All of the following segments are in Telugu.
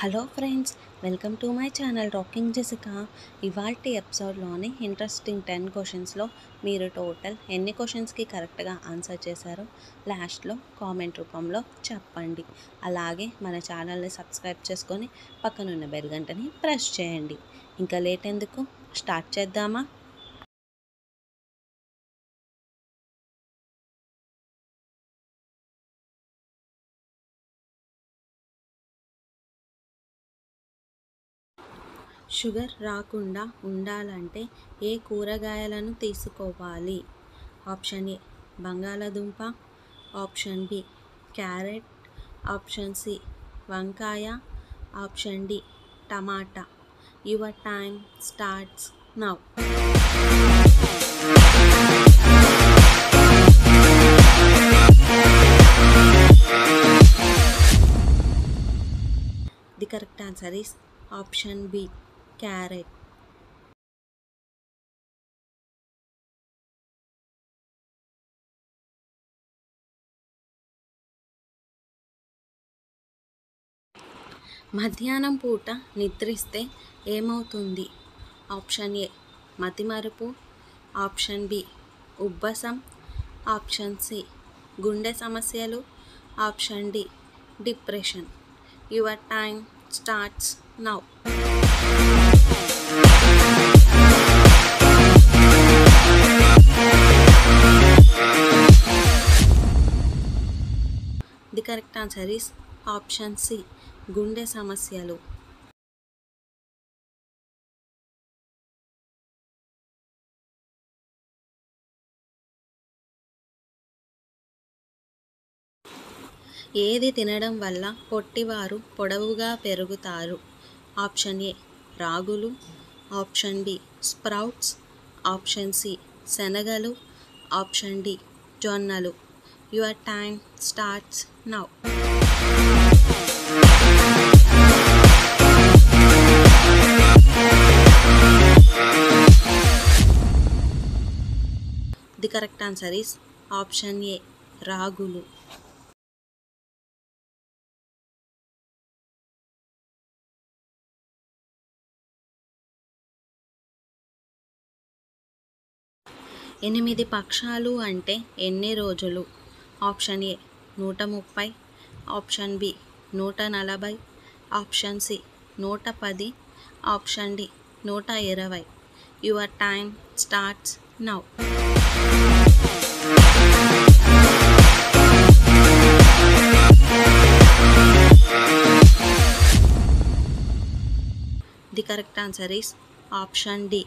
Hello friends, welcome to my channel talking Jessica. ఇవాల్టి ఎపిసోడ్లోని ఇంట్రెస్టింగ్ 10 క్వశ్చన్స్లో మీరు టోటల్ ఎన్ని క్వశ్చన్స్కి కరెక్ట్గా ఆన్సర్ చేశారో లాస్ట్లో కామెంట్ రూపంలో చెప్పండి. అలాగే మన ఛానల్ని సబ్స్క్రైబ్ చేసుకొని పక్కనున్న బెల్ గంటని ప్రెస్ చేయండి. ఇంకా లేట్ ఎందుకు, స్టార్ట్ చేద్దామా? షుగర్ రాకుండా ఉండాలంటే ఏ కూరగాయలను తీసుకోవాలి? ఆప్షన్ ఏ బంగాళదుంప, option B carrot, option C వంకాయ, ఆప్షన్ డి టమాటా. Your time starts now. The correct answer is option B carrot. మధ్యాహ్నం పూట నిద్రిస్తే ఏమవుతుంది? ఆప్షన్ ఏ మతిమరుపు, ఆప్షన్ బి ఉబ్బసం, ఆప్షన్ సి గుండె సమస్యలు, option D depression. Your time starts now. The correct answer is option C గుండె సమస్యలు. ఏది తినడం వల్ల పొట్టివారు పొడవుగా పెరుగుతారు? ఆప్షన్ ఏ రాగులు, option B sprouts, option C శనగలు, ఆప్షన్ డి జొన్నలు. Your time starts now. The correct answer is option A రాగులు. ఎనిమిది పక్షాలు అంటే ఎన్ని రోజులు? Option A 130, option B 140, option C 110, option D 120. Your time starts now. The correct answer is option D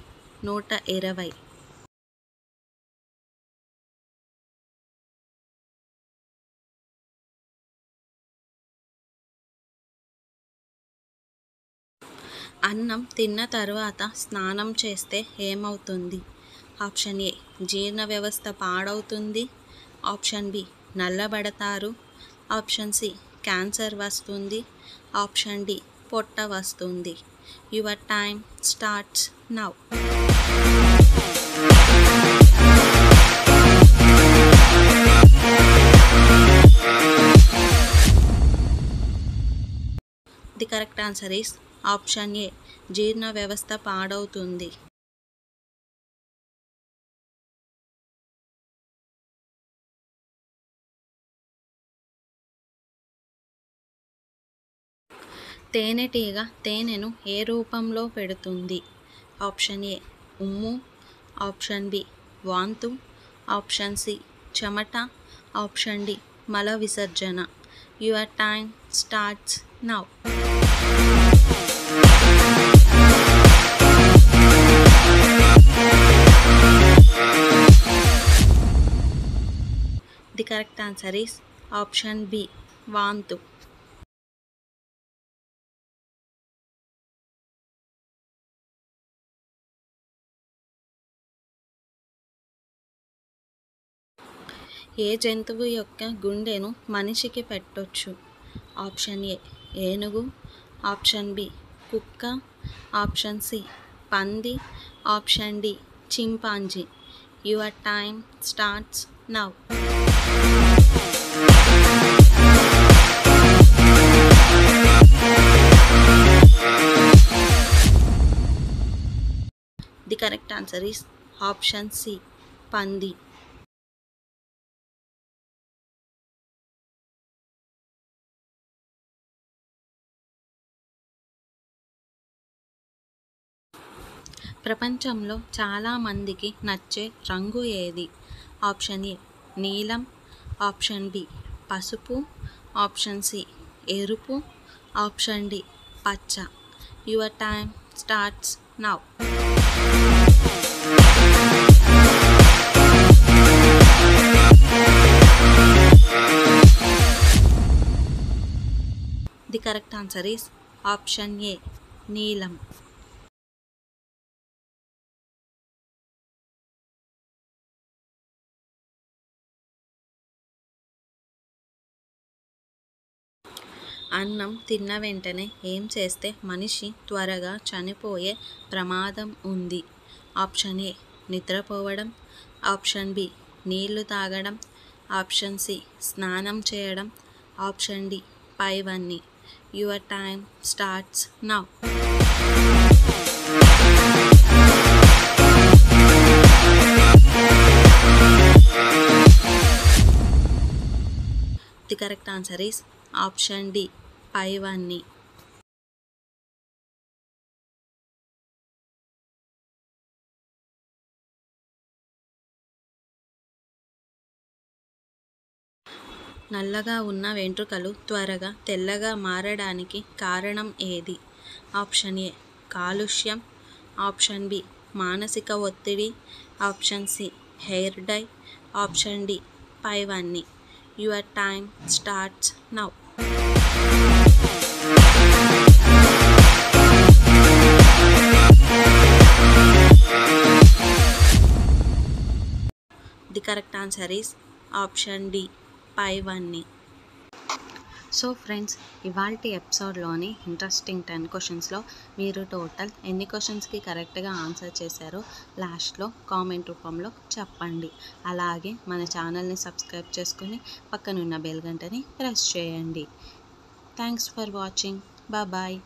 120. అన్నం తిన్న తర్వాత స్నానం చేస్తే ఏమవుతుంది? ఆప్షన్ ఏ జీర్ణ వ్యవస్థ పాడవుతుంది, ఆప్షన్ బి నల్లబడతారు, ఆప్షన్ సి క్యాన్సర్ వస్తుంది, ఆప్షన్ డి పొట్ట వస్తుంది. Your time starts now. The correct answer is option A జీర్ణ వ్యవస్థ పాడవుతుంది. తేనెటీగ తేనెను ఏ రూపంలో పెడుతుంది? ఆప్షన్ ఏ ఉమ్ము, ఆప్షన్ బి వాంతు, ఆప్షన్ సి చెమట, ఆప్షన్ డి మల విసర్జన. Your time starts now. The correct answer is option B వాంతు. ఏ జంతువు యొక్క గుండెను మనిషికి పెట్టొచ్చు? ఆప్షన్ ఏ ఏనుగు, ఆప్షన్ బి కుక్క, ఆప్షన్ సి పంది, option D chimpanzee. Your time starts now. Answer is option C, పంది. ప్రపంచంలో చాలామందికి నచ్చే రంగు ఏది? ఆప్షన్ ఏ నీలం, ఆప్షన్ బి పసుపు, ఆప్షన్ సి ఎరుపు, ఆప్షన్ డి పచ్చ. Your time starts now. The correct answer is option A నీలం. అన్నం తిన్న వెంటనే ఏం చేస్తే మనిషి త్వరగా చనిపోయే ప్రమాదం ఉంది? ఆప్షన్ ఏ నిద్రపోవడం, ఆప్షన్ బి నీళ్లు తాగడం, ఆప్షన్ సి స్నానం చేయడం, ఆప్షన్ డి పైవన్నీ. Your time starts now. The correct answer is option D పైవన్నీ. నల్లగా ఉన్న వెంట్రుకలు త్వరగా తెల్లగా మారడానికి కారణం ఏది? ఆప్షన్ ఏ కాలుష్యం, ఆప్షన్ బి మానసిక ఒత్తిడి, option C hair dye, option D పైవన్నీ. Your time starts now. The correct answer is option D పైవన్నీ. సో ఫ్రెండ్స్, ఇవాల్టి ఎపిసోడ్లోని ఇంట్రెస్టింగ్ 10 క్వశ్చన్స్లో మీరు టోటల్ ఎన్ని క్వశ్చన్స్కి కరెక్ట్గా ఆన్సర్ చేశారో లాస్ట్లో కామెంట్ రూపంలో చెప్పండి. అలాగే మన ఛానల్ని సబ్స్క్రైబ్ చేసుకొని పక్కనున్న బెల్ గంటని ప్రెస్ చేయండి. Thanks for watching. బాయ్.